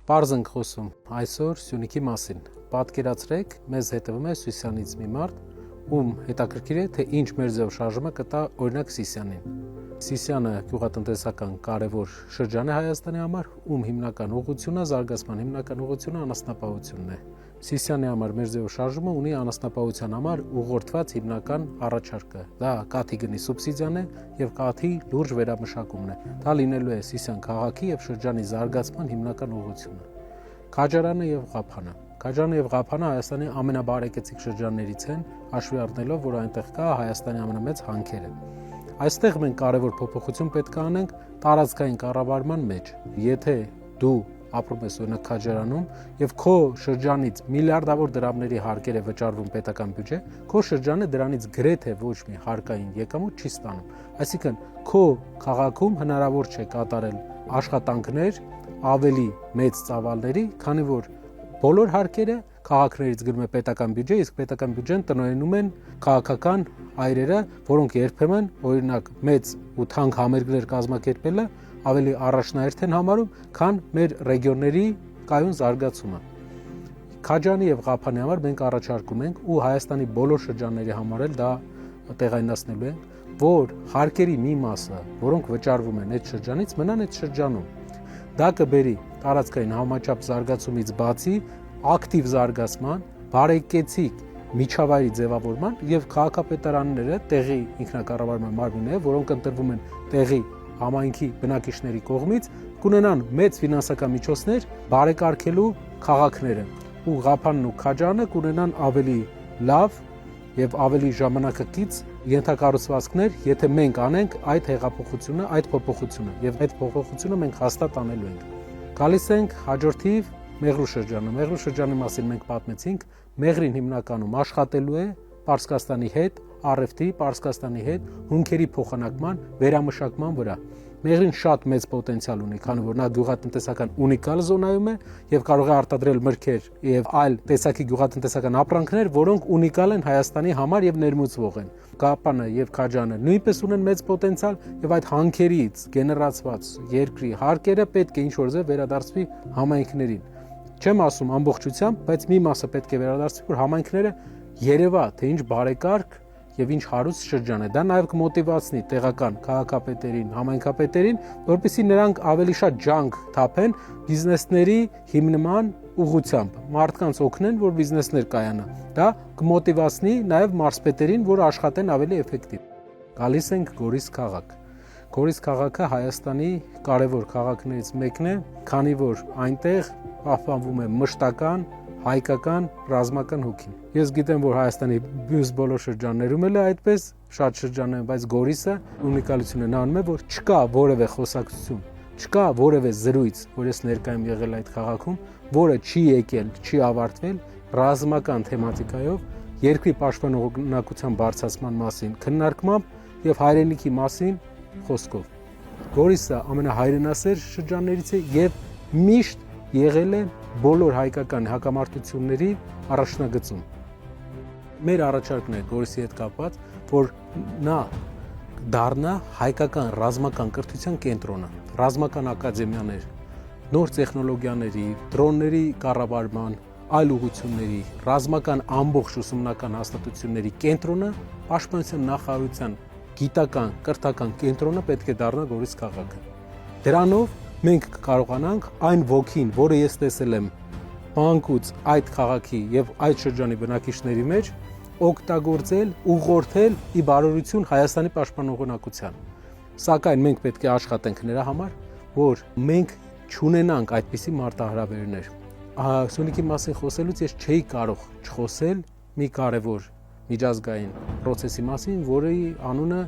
Պարզ ենք խոսում այսօր Սյունիքի մասին։ Պատկերացրեք, մեզ հետևում է Սիսյանից մի մարդ, ում հետաքրքիր է, թե ինչ մեր ձև շարժումը կտա օրինակ Սիսյանին։ Սիսյանը գյուղատնտեսական կարևոր շրջան է Հայաստանի համար, ում հիմնական ուղղությունը, զարգացման հիմնական ուղղությունը անասնապահությունն է։ Սիսյանի համար մեր ձև շարժումը ունի անասնապահության համար ուղղորդված հիմնական առաջարկը։ Դա կաթի գնի սուբսիդիան է եւ կաթի լուրջ վերամշակումն է։ Դա լինելու է Սիսյան քաղաքի եւ շրջանի զարգացման հիմնական ուղղությունը։ Քաջարանը եւ Ղափանը։ Քաջարանը եւ Ղափանը Հայաստանի ամենաբարեկեցիկ շրջաններից են, հաշվի առնելով, որ այնտեղ կա Հայաստանի ամենամեծ հանքերը։ Այստեղ մենք կարևոր փոփոխություն պետք է անենք տարածքային կառավարման մեջ։ Եթե դու ապրում ես օրինակ Քաջարանում եւ քո շրջանից միլիարդավոր դրամների հարկեր է վճարվում պետական բյուջե, քո շրջանը դրանից գրեթե ոչ մի հարկային եկամուտ չի ստանում։ Այսինքն քո քաղաքում հնարավոր չէ կատարել աշխատանքներ ավելի մեծ ծավալների, քանի որ բոլոր հարկերը քաղաքներից գնում է պետական բյուջե, իսկ պետական բյուջեն տնօրինում են քաղաքական այրերը, որոնք երբեմն օրինակ մեծ ու թանկ համերգներ կազմակերպելը ավելի առաջնահերթ են համարում, քան մեր ռեգիոնների կայուն զարգացումը։ Քաջանի եւ Ղափանի համար մենք առաջարկում ենք ու Հայաստանի բոլոր շրջանների համար էլ դա տեղայնացնելու ենք, որ հարկերի մի մասը, որոնք վճարվում են այդ շրջանից, մնան այդ շրջանում։ Դա կբերի տարածքային համաչափ զարգացումից բացի ակտիվ զարգացման, բարեկեցիկ միջավայրի ձևավորման եւ քաղաքապետարանները տեղի ինքնակառավարման մարմինները, որոնք ընտրվում են տեղի համայնքի բնակիչների կողմից, կունենան մեծ ֆինանսական միջոցներ բարեկարգելու քաղաքները ու Ղափանն ու Քաջարանը կունենան ավելի լավ եւ ավելի ժամանակակից ենթակառուցվածքներ, եթե մենք անենք այդ հեղափոխությունը, այդ փոփոխությունը եւ այդ փոփոխությունը մենք հաստատ անելու ենք։ Գալիս ենք հաջորդիվ Մեղրու շրջանը։ Մեղրու շրջանի մասին մենք պատմեցինք, Մեղրին հիմնականում աշխատելու է Պարսկաստանի հետ, առևտրի, Պարսկաստանի հետ, հումքերի փոխանակման, վերամշակման վրա։ Մեղրին շատ մեծ պոտենցիալ ունի, քանի որ նա գյուղատնտեսական ունիկալ զոնայում է եւ կարող է արտադրել մրգեր եւ այլ տեսակի գյուղատնտեսական ապրանքներ, որոնք ունիկալ են Հայաստանի համար եւ ներմուծվող են։ Ղափանը եւ Քաջարանը նույնպես ունեն մեծ պոտենցիալ եւ այդ հանքերից գեներացված երկրի հարկերը պետք է ինչ-որ ձև վերադարձվի համայնքներին։ Չեմ ասում ամբողջությամբ, բայց մի մասը պետք է վերադարձվի, որ համայնքները երևա, թե ինչ բարեկարգ եւ ինչ հարուստ շրջան է։ Դա նաեւ կմոտիվացնի տեղական քաղաքապետերին, համայնքապետերին, որպեսզի նրանք ավելի շատ ջանք թափեն բիզնեսների հիմնման ուղղությամբ, մարդկանց օգնեն, որ բիզնեսներ կայանա։ Դա կմոտիվացնի նաեւ մարզպետերին, որ աշխատեն ավելի էֆեկտիվ։ Գալիս ենք Գորիս քաղաք։ Գորիս քաղաքը Հայաստանի կարևոր քաղաքներից մեկն է, քանի որ այնտեղ պահպանվում է մշտական, հայկական, ռազմական հոգին։ Ես գիտեմ, որ Հայաստանի մյուս բոլոր շրջաններում էլ է այդպես, շատ շրջաններ, բայց Գորիսը ունիկալությունը նա անում է, որ չկա որևէ խոսակցություն, չկա որևէ զրույց, որ ես ներկայ եմ եղել այդ քաղաքում, որը չի եկել, չի ավարտվել ռազմական թեմատիկայով, երկրի պաշտպանողականության բարձրացման մասին քննարկմամբ եւ հայրենիքի մասին խոսքով։ Գորիսը ամենահայրենասեր շրջաններից է եւ միշտ եղել է բոլոր հայկական հակամարտությունների առաջնագծում։ Մեր առաջարկն է Գորիսի հետ կապված, որ նա դառնա հայկական ռազմական կրթության կենտրոնը, ռազմական ակադեմիաներ, նոր տեխնոլոգիաների, դրոնների կառավարման, այլ ուղղությունների, ռազմական ամբողջ ուսումնական հաստատությունների կենտրոնը, պաշտպանության նախարարության գիտական, կրթական կենտրոնը պետք է դառնա Գորիս քաղաքը։ Դրանով մենք կարողանանք այն ոգին, որը ես տեսել եմ մանկուց այդ քաղաքի եւ այդ շրջանի բնակիչների մեջ, օգտագործել, ուղղորդել ի բարօրություն Հայաստանի պաշտպանողականության։ Սակայն մենք պետք է աշխատենք նրա համար, որ մենք չունենանք այդպիսի մարտահրավերներ։ Սյունիքի մասին խոսելուց ես չէի կարող չխոսել մի կարևոր միջազգային process-ի մասին, որի անունը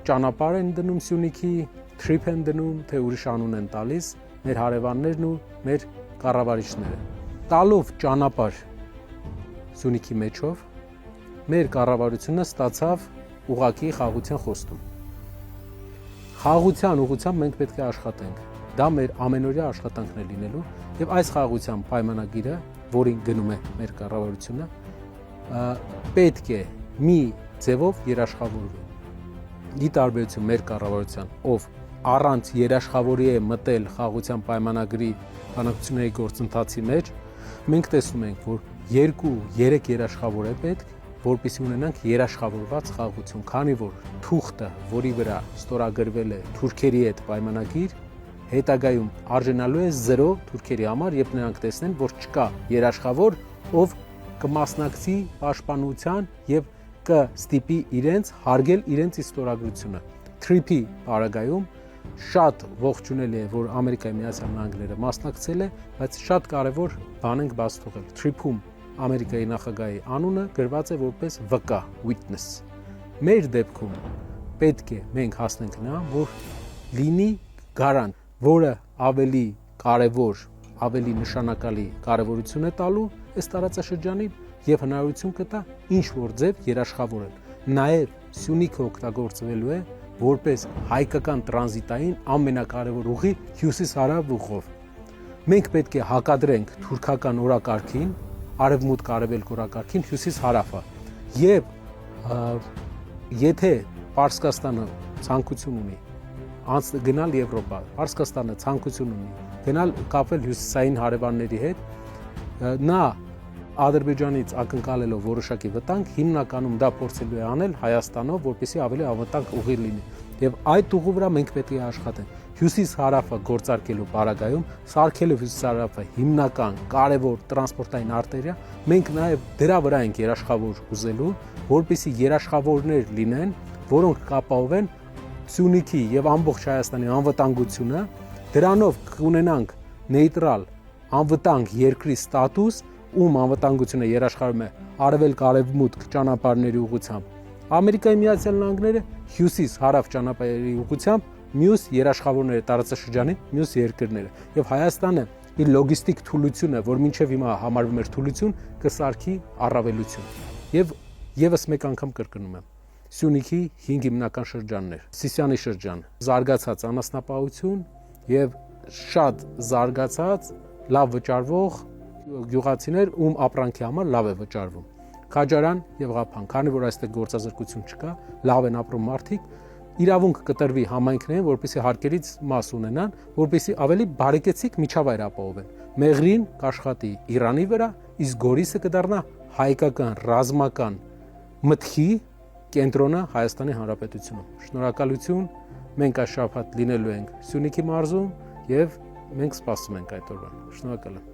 ճանապարհ են դնում Սյունիքի, trip են դնում, թե ուրիշ անուն են տալիս մեր հարևաններն ու մեր կառավարիչները։ Տալով ճանապարհ Սյունիքի մեջով մեր կառավարությունը ստացավ ուղղակի խաղաղության խոստում։ Խաղաղության ուղղությամբ մենք պետք է աշխատենք։ Դա մեր ամենօրյա աշխատանքն է լինելու եւ այս խաղաղության պայմանագիրը, որին գնում է մեր կառավարությունը, պետք է մի ձևով երաշխավորվի։ Ի տարբերություն մեր կառավարության, ով առանց երաշխավորի է մտել խաղաղության պայմանագրի բանակցությունների գործընթացի մեջ մենք տեսնում ենք, որ 2-3 երաշխավոր է պետք, որպեսզի ունենանք երաշխավորված խաղաղություն, քանի որ թուղթը, որի վրա ստորագրվել է թուրքերի հետ պայմանագիր, հետագայում արժանալու է 0 թուրքերի համար, երբ նրանք տեսնեն, որ չկա երաշխավոր, ով կմասնակցի պաշտպանության եւ կստիպի իրենց հարգել իրենց ստորագրությունը։ TRIP-ի պարագայում շատ ողջունելի է, որ Ամերիկայի Միացյալ Նահանգները մասնակցել է, բայց շատ կարևոր բան ենք բաց թողել։ TRIP-ում Ամերիկայի նախագահի անունը գրված է որպես վկա, witness։ Մեր դեպքում պետք է մենք հասնենք նրան, որ լինի գարանտ, որը ավելի կարևոր, ավելի նշանակալի կարևորություն է տալու այս տարածաշրջանին եւ հնարավորություն կտա ինչ որ ձև երաշխավորել։ Նաեւ Սյունիքը օգտագործվելու է որպես հայկական տրանզիտային ամենակարևոր ուղի հյուսիս-հարավ ուղով։ Մենք պետք է հակադրենք թուրքական օրակարգին, արևմուտք-արևելք օրակարգին հյուսիս-հարավը։ Եվ եթե Պարսկաստանը ցանկություն ունի գնալ Եվրոպա, Պարսկաստանը ցանկություն ունի գնալ կապվել հյուսիսային հարևանների հետ, նա Ադրբեջանից ակնկալելով որոշակի վտանգ, հիմնականում դա փորձելու է անել Հայաստանով, որպեսզի ավելի անվտանգ ուղի լինի։ Եվ այդ ուղու վրա մենք պետք է աշխատենք։ Հյուսիս-հարավը գործարկելու պարագայում, սարքելով հյուսիս-հարավը հիմնական կարևոր տրանսպորտային արտերիա, մենք նաև դրա վրա ենք երաշխավոր ուզելու, որպեսզի երաշխավորներ լինեն, որոնք կապահովեն Սյունիքի եւ ամբողջ Հայաստանի անվտանգությունը, դրանով կունենանք նեյտրալ անվտանգ երկրի ստատուս, ում անվտանգությունը երաշխավորում է արևելք-արևմուտք ճանապարհների ուղղությամբ։ Ամերիկայի Միացյալ Նահանգները հյուսիս-հարավ ճանապարհների ուղղությամբ մյուս երաշխավորները տարածաշրջանի մյուս երկրները։ Եվ Հայաստանը իր լոգիստիկ թուլությունը, որ մինչև հիմա համարվում էր թուլություն, կսարքի առավելություն։ Եվ եւս մեկ անգամ կրկնում եմ, Սյունիքի 5 հիմնական շրջաններ, Սիսիանի շրջան, զարգացած անասնապահություն եւ շատ զարգացած լավ վճարվող գյուղացիներ, ում ապրանքի համար լավ է վճարվում։ Քաջարան եւ Ղափան, քանի որ այստեղ գործազրկություն չկա, լավ են ապրում մարդիկ, իրավունք կտրվի համայնքներին, որպեսզի հարկերից մաս ունենան, որպեսզի ավելի բարեկեցիկ միջավայր ապահովեն։ Մեղրին կաշխատի Իրանի վրա, իսկ Գորիսը կդառնա հայկական ռազմական մտքի կենտրոնը Հայաստանի Հանրապետությունում։ Շնորհակալություն, մենք այս շաբաթ լինելու ենք Սյունիքի մարզում եւ մենք սպասում ենք այդ օրվան։ Շնորհակալ եմ։